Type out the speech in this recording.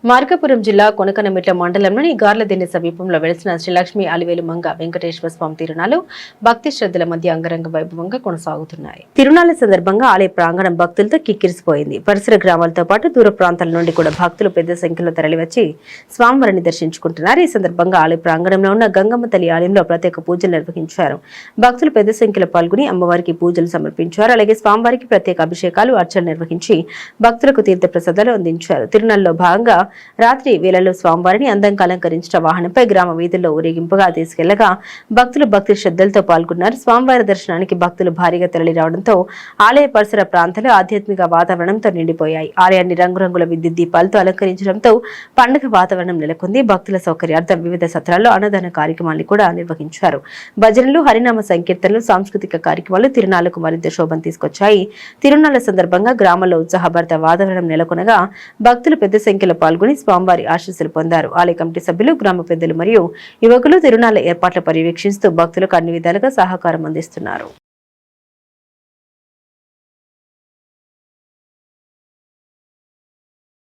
మార్కాపురం జిల్లా కొనకనమిట్ల మండలంలోని గార్లదిన్నె సమీపంలో వెలిసిన శ్రీలక్ష్మి అలివేలు మంగ వెంకటేశ్వర స్వామి తిరునాళ్లు భక్తి శ్రద్ధల మధ్య అంగరంగ వైభవంగా కొనసాగుతున్నాయి. తిరునాళ్ల సందర్భంగా ఆలయ ప్రాంగణం భక్తులతో కిక్కిరిసిపోయింది. పరిసర గ్రామాలతో పాటు దూర ప్రాంతాల నుండి కూడా భక్తులు పెద్ద సంఖ్యలో తరలివచ్చి స్వామివారిని దర్శించుకుంటున్నారు. ఈ సందర్భంగా ఆలయ ప్రాంగణంలో ఉన్న గంగమ్మ తల్లి ఆలయంలో ప్రత్యేక పూజలు నిర్వహించారు. భక్తులు పెద్ద సంఖ్యలో పాల్గొని అమ్మవారికి పూజలు సమర్పించారు. అలాగే స్వామివారికి ప్రత్యేక అభిషేకాలు అర్చన నిర్వహించి భక్తులకు తీర్థ ప్రసాదాలు అందించారు. తిరునాళ్లలో భాగంగా రాత్రి వేళల్లో స్వామివారిని అందంగా అలంకరించిన వాహనంపై గ్రామ వీధుల్లో ఊరేగింపుగా తీసుకెళ్లగా భక్తులు భక్తి శ్రద్ధలతో పాల్గొన్నారు. స్వామివారి దర్శనానికి భక్తులు భారీగా తరలి రావడంతో ఆలయ పరిసర ప్రాంతాలు ఆధ్యాత్మిక వాతావరణంతో నిండిపోయాయి. ఆలయాన్ని రంగురంగుల విద్యుత్ దీపాలతో అలంకరించడంతో పండుగ వాతావరణం నెలకొంది. భక్తుల సౌకర్యార్థం వివిధ సత్రాల్లో అన్నదాన కార్యక్రమాలు కూడా నిర్వహించారు. భజనలు, హరినామ సంకీర్తనలు, సాంస్కృతిక కార్యక్రమాలు తిరునాళ్లకు మరింత శోభను తీసుకొచ్చాయి. తిరునాళ్ల సందర్భంగా గ్రామంలో ఉత్సాహభరిత వాతావరణం నెలకొనగా భక్తులు పెద్ద సంఖ్యలో పాల్గొని స్వామివారి ఆశీస్సులు పొందారు. ఆలయ కమిటీ సభ్యులు, గ్రామ పెద్దలు మరియు యువకులు తిరునాళ్ల ఏర్పాట్లు పర్యవేక్షిస్తూ భక్తులకు అన్ని విధాలుగా సహకారం అందిస్తున్నారు.